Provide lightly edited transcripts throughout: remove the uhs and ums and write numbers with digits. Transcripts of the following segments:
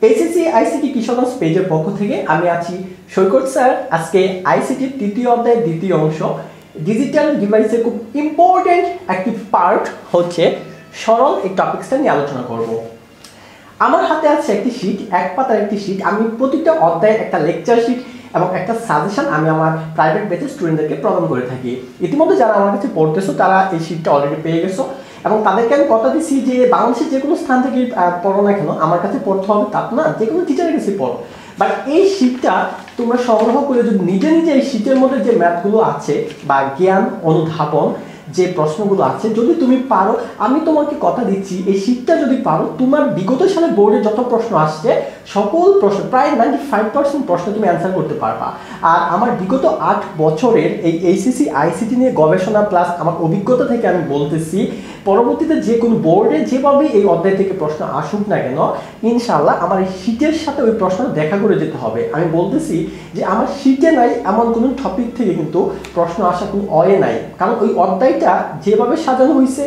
HSC ICT Kishoreganj পেজের পক্ষ থেকে আমি আছি সৈকত স্যার। আজকে আইসিটির তৃতীয় অধ্যায়ের দ্বিতীয় অংশ ডিজিটাল ডিভাইসের খুব ইম্পর্টেন্ট একটি পার্ট হচ্ছে সরল এই টপিকসটা নিয়ে আলোচনা করব। আমার হাতে আছে একটি শীট, এক পাতার একটি শীট। আমি প্রতিটা অধ্যায়ে একটা লেকচার শীট এবং একটা সাজেশন আমি আমার প্রাইভেট বেচে স্টুডেন্টদেরকে প্রদান করে থাকি। ইতিমধ্যে যারা আমার কাছে পড়তেছো তারা এই শীটটা অলরেডি পেয়ে গেছো এবং তাদেরকে আমি কথা দিচ্ছি যে বাংলাদেশের যে কোনো স্থান থেকে পড়ো না কেন আমার কাছে পড়তে হবে তা না, যে কোনো টিচারের কাছে পড়ো, বাট এই শীটটা তোমরা সংগ্রহ করে যদি নিজে নিজে এই শীটের মধ্যে যে ম্যাথগুলো আছে বা জ্ঞান অনুধাবন যে প্রশ্নগুলো আছে যদি তুমি পারো, আমি তোমাকে কথা দিচ্ছি এই শীটটা যদি পারো তোমার বিগত সালে বোর্ডে যত প্রশ্ন আসছে সকল প্রশ্ন প্রায় 95% প্রশ্ন তুমি অ্যান্সার করতে পারবা। আর আমার বিগত 8 বছরের এই এইচএসসি আইসিটি নিয়ে গবেষণা প্লাস আমার অভিজ্ঞতা থেকে আমি বলতেছি পরবর্তীতে যে কোনো বোর্ডে যেভাবে এই অধ্যায় থেকে প্রশ্ন আসুক না কেন ইনশাআল্লাহ আমার এই শীটের সাথে ওই প্রশ্ন দেখা করে যেতে হবে। আমি বলতেছি যে আমার শীটে নাই এমন কোনো টপিক থেকে কিন্তু প্রশ্ন আসা কোনো অয়ে নাই, কারণ ওই অধ্যায়টা যেভাবে সাজানো হয়েছে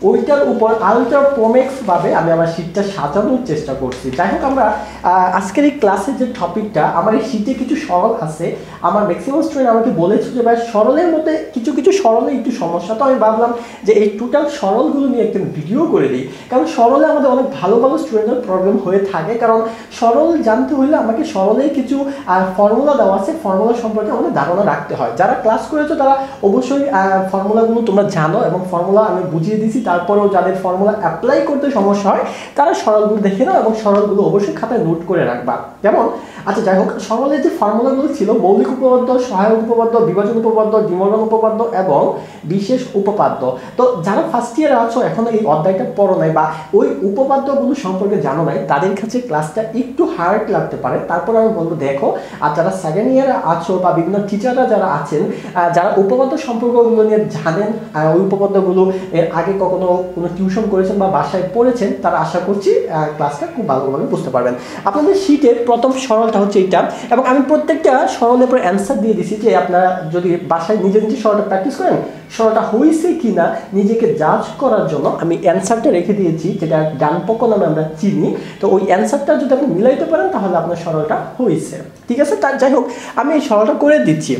ওইটার উপর আলট্রা প্রোম্যাক্স ভাবে আমি আমার শীটটা সাজানোর চেষ্টা করছি। যাই হোক, আমরা আজকের এই ক্লাসের যে টপিকটা আমার এই শীটে কিছু সরল আছে। আমার ম্যাক্সিমাম স্টুডেন্ট আমাকে বলেছে যে ভাই সরলের মধ্যে কিছু কিছু সরলে একটু সমস্যা, তো আমি ভাবলাম যে এই টোটাল সরলগুলো নিয়ে একটা ভিডিও করে দিই, কারণ সরলে আমাদের অনেক ভালো ভালো স্টুডেন্টের প্রবলেম হয়ে থাকে। কারণ সরল জানতে হলে আমাকে সরলের কিছু ফর্মুলা দেওয়া আছে, ফর্মুলা সম্পর্কে আমাদের ধারণা রাখতে হয়। যারা ক্লাস করেছো তারা অবশ্যই ফর্মুলাগুলো তোমরা জানো এবং ফর্মুলা আমি বুঝিয়ে দিয়েছি। তারপরেও যাদের ফর্মুলা অ্যাপ্লাই করতে সমস্যা হয় তারা সরলগুলো দেখে নাও এবং সরলগুলো অবশ্যই খাতায় নোট করে রাখবা। যেমন আচ্ছা যাই হোক, সরলের যে ফর্মুলাগুলো ছিল মৌলিক উপপাদ্য, সহায়ক উপপাদ্য, বিভাজন উপপাদ্য, ডিমর্গান উপপাদ্য এবং বিশেষ উপপাদ্য। তো যারা ফার্স্ট ইয়ারে আছো এখনো এই অধ্যায়টা পড়ো নাই বা ওই উপপাদ্যগুলো সম্পর্কে জানো নাই তাদের কাছে ক্লাসটা একটু হার্ড লাগতে পারে, তারপর আমি বলবো দেখো। আর যারা সেকেন্ড ইয়ারে আছো বা বিভিন্ন টিচাররা যারা আছেন যারা উপপাদ্য সম্পর্কগুলো নিয়ে জানেন, ওই উপপাদ্যগুলো এর আগে কখনো কোনো টিউশন করেছেন বা বাসায় পড়েছেন, তারা আশা করছি ক্লাসটা খুব ভালোভাবে বুঝতে পারবেন। আপনাদের শীটের প্রথম সরলটা হচ্ছে এইটা এবং আমি প্রত্যেকটা সরলের পরে অ্যান্সার দিয়ে দিছি যে আপনারা যদি বাসায় নিজে নিজে সরলটা প্র্যাকটিস করেন সরলটা হয়েছে কি না নিজেকে জাজ করার জন্য আমি অ্যান্সারটা রেখে দিয়েছি, যেটা ডান পক্ষ নামে আমরা চিনি। তো ওই অ্যান্সারটা যদি আপনি মিলাইতে পারেন তাহলে আপনার সরলটা হয়েছে, ঠিক আছে। তার যাই হোক আমি এই সরলটা করে দিচ্ছি।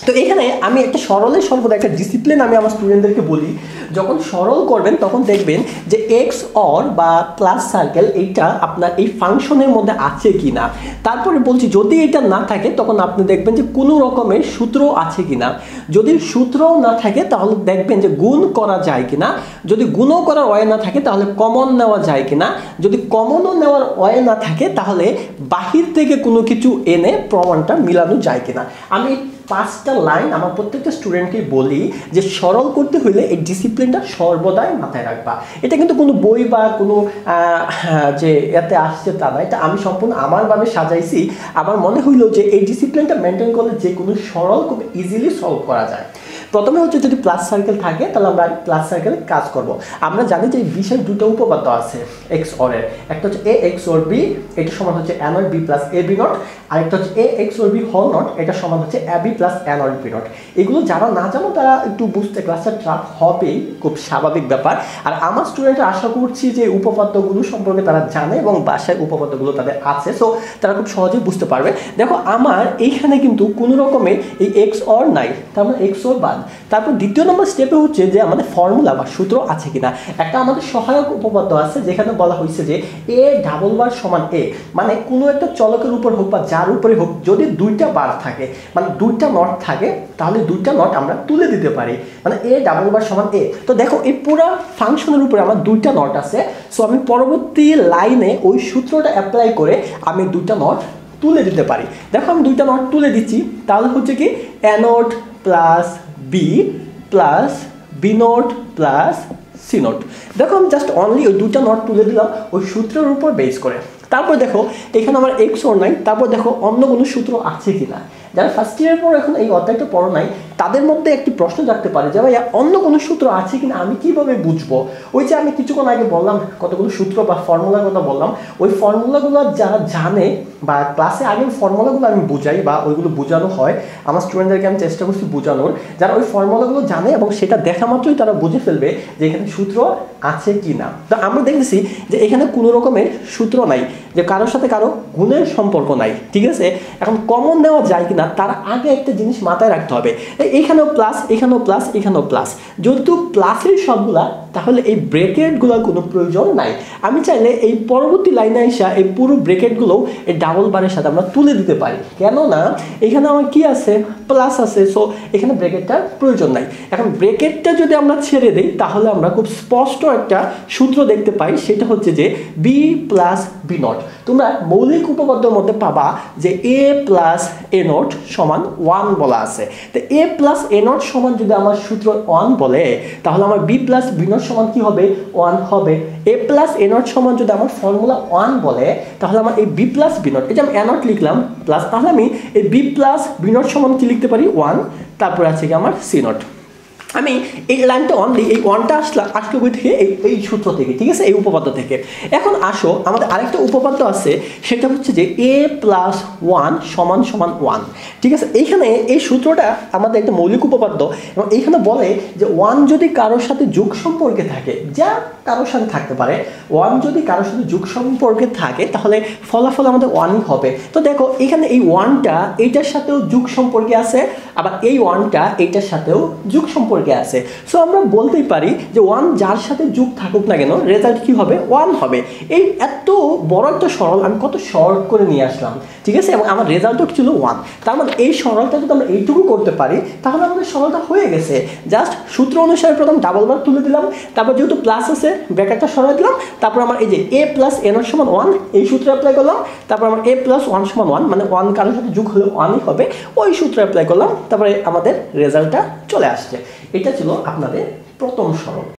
তো এখানে আমি একটা সরলের সর্বদা একটা ডিসিপ্লিন আমি আমার স্টুডেন্টদেরকে বলি, যখন সরল করবেন তখন দেখবেন যে এক্স অর বা প্লাস সার্কেল এইটা আপনার এই ফাংশনের মধ্যে আছে কি না। তারপরে বলছি যদি এটা না থাকে তখন আপনি দেখবেন যে কোনো রকমের সূত্র আছে কি না। যদি সূত্রও না থাকে তাহলে দেখবেন যে গুণ করা যায় কি না। যদি গুণও করার ওয়ে না থাকে তাহলে কমন নেওয়া যায় কি না। যদি কমনও নেওয়ার ওয়ে না থাকে তাহলে বাহির থেকে কোনো কিছু এনে প্রমাণটা মিলানো যায় কিনা। আমি 5টা লাইন আমার প্রত্যেকটা স্টুডেন্টকে বলি যে সরল করতে হলে এই ডিসিপ্লিনটা সর্বদাই মাথায় রাখবা। এটা কিন্তু কোনো বই বা কোনো যে এতে আসছে তা না, এটা আমি সম্পূর্ণ আমারভাবে সাজাইছি। আমার মনে হইলো যে এই ডিসিপ্লিনটা মেনটেন করলে যে কোনো সরল খুব ইজিলি সলভ করা যায়। প্রথমে হচ্ছে যদি প্লাস সার্কেল থাকে তাহলে আমরা প্লাস সার্কেল কাজ করব। আমরা জানি যে বিশেষ দুটো উপপাদ্য আছে এক্স অর এর, একটা হচ্ছে এ এক্স অর বি, এটা সমান হচ্ছে A not B plus A B not, আরেকটা হচ্ছে A XOR B whole not, এটা সমান হচ্ছে A B plus A not B not. এগুলো যারা না জানো তারা একটু বুঝতে ক্লাসটা ট্রাপ হবেই, খুব স্বাভাবিক ব্যাপার। আর আমার স্টুডেন্টরা আশা করছি যে উপপাদ্যগুলো সম্পর্কে তারা জানে এবং বাসায় উপপাদ্যগুলো তাদের আছে, সো তারা খুব সহজেই বুঝতে পারবে। দেখো আমার এইখানে কিন্তু কোনো রকমের এই এক্স অর নাই, তার মানে এক্স অর বাদ। তারপর দ্বিতীয় নম্বর স্টেপে হচ্ছে যে আমাদের ফর্মুলা বা সূত্র আছে কিনা। একটা আমাদের সহায়ক উপপাদ্য আছে যেখানে বলা হয়েছে যে এ ডাবল বার সমান এ, মানে কোনো একটা চলকের উপর হোক বা যার উপরে হোক যদি দুইটা বার থাকে মানে দুইটা নট থাকে তাহলে দুইটা নট আমরা তুলে দিতে পারি, মানে এ ডাবল বার সমান এ। তো দেখো এই পুরো ফাংশনের উপরে আমার দুইটা নট আছে, সো আমি পরবর্তী লাইনে ওই সূত্রটা অ্যাপ্লাই করে আমি দুইটা নট তুলে দিতে পারি। দেখো আমি দুইটা নট তুলে দিচ্ছি, তাহলে হচ্ছে কি A not plus B plus B not plus C not. দেখো আমি জাস্ট অনলি ওই দুটা নোট তুলে দিলাম ওই সূত্রের উপর বেস করে। তারপর দেখো এখানে আমার এক্স অর নাই, তারপর দেখো অন্য কোনো সূত্র আছে কিনা। যারা ফার্স্ট ইয়ারের পর এখন এই অধ্যায়টা পড়ো নাই তাদের মধ্যে একটি প্রশ্ন জাগতে পারে যে ভাই অন্য কোনো সূত্র আছে কিনা আমি কিভাবে বুঝবো। ওই যে আমি কিছুক্ষণ আগে বললাম কতগুলো সূত্র বা ফর্মুলার কথা বললাম, ওই ফর্মুলাগুলো যারা জানে বা ক্লাসে আগের ফর্মুলাগুলো আমি বুঝাই বা ওইগুলো বোঝানো হয় আমার স্টুডেন্টদেরকে আমি চেষ্টা করছি বোঝানোর, যারা ওই ফর্মুলাগুলো জানে এবং সেটা দেখা মাত্রই তারা বুঝে ফেলবে যে এখানে সূত্র আছে কি না। তো আমরা দেখতেছি যে এখানে কোনো রকমের সূত্র নাই। যে কারোর সাথে কারো গুণের সম্পর্ক নাই, ঠিক আছে। এখন কমন নেওয়া যায় কিনা তার আগে একটা জিনিস মাথায় রাখতে হবে, এইখানেও প্লাস, এখানেও প্লাস, এখানেও প্লাস, যেহেতু প্লাসের সবগুলা, তাহলে এই ব্র্যাকেটগুলোর কোনো প্রয়োজন নাই। আমি চাইলে এই পরবর্তী লাইনে এসে এই পুরো ব্র্যাকেটগুলোও এই ডাবল বারের সাথে আমরা তুলে দিতে পারি, কেননা এখানে আমার কি আছে, প্লাস আছে, সো এখানে ব্র্যাকেটটার প্রয়োজন নাই। এখন ব্র্যাকেটটা যদি আমরা ছেড়ে দিই তাহলে আমরা খুব স্পষ্ট একটা সূত্র দেখতে পাই, সেটা হচ্ছে যে বি প্লাস বি নট। তোমরা মৌলিক উপপাদ্যের মধ্যে পাবা যে এ প্লাস এ নট সমান 1 বলা আছে। তো এ প্লাস এ নট সমান যদি আমার সূত্র 1 বলে, তাহলে আমার বি প্লাস বি নট সমান কি হবে, 1 হবে। এ প্লাস এ নট সমান যদি আমার ফর্মুলা 1 বলে, তাহলে আমার এই বি প্লাস বি নট, এই যে আমি এ নট লিখলাম প্লাস, তাহলে আমি এই বি প্লাস বি নট সমান কি লিখতে পারি, 1, তারপরে আছে কি আমার সি নট। আমি এই লাইনটা অন দিই, এই ওয়ানটা আসলে বই থেকে এই সূত্র থেকে, ঠিক আছে, এই উপপাদ্য থেকে। এখন আসো আমাদের আরেকটা উপপাদ্য আছে, সেটা হচ্ছে যে এ প্লাস 1 সমান সমান 1, ঠিক আছে। এইখানে এই সূত্রটা আমাদের একটা মৌলিক উপপাদ্য, এবং এইখানে বলে যে 1 যদি কারোর সাথে যোগ সম্পর্কে থাকে, যা কারোর সাথে থাকতে পারে, 1 যদি কারোর সাথে যোগ সম্পর্কে থাকে তাহলে ফলাফল আমাদের 1ই হবে। তো দেখো এখানে এই 1টা এইটার সাথেও যোগ সম্পর্কে আছে, আবার এই 1টা এইটার সাথেও যোগ সম্পর্কে আছে। সো আমরা বলতেই পারি যে 1 যার সাথে যোগ থাকুক না কেন, রেজাল্ট কি হবে, 1 হবে। এই এত বড় একটা সরল আমি কত শর্ট করে নিয়ে আসলাম, ঠিক আছে, এবং আমার রেজাল্টও ছিল 1। তার মানে এই সরলটা যদি আমরা এইটুকু করতে পারি তাহলে আমাদের সরলটা হয়ে গেছে। জাস্ট সূত্র অনুসারে প্রথম ডাবল বার তুলে দিলাম, তারপর যেহেতু প্লাস আছে ব্র্যাকেটটা সরাই দিলাম, তারপর আমার এই যে এ প্লাস এ নট সমান 1 এই সূত্র অ্যাপ্লাই করলাম, তারপর আমার এ প্লাস 1 সমান 1, মানে 1 কারোর সাথে যোগ হলে 1ই হবে, ওই সূত্র অ্যাপ্লাই করলাম, তারপরে আমাদের রেজাল্টটা চলে আসছে। এটা ছিল আপনাদের প্রথম সরল।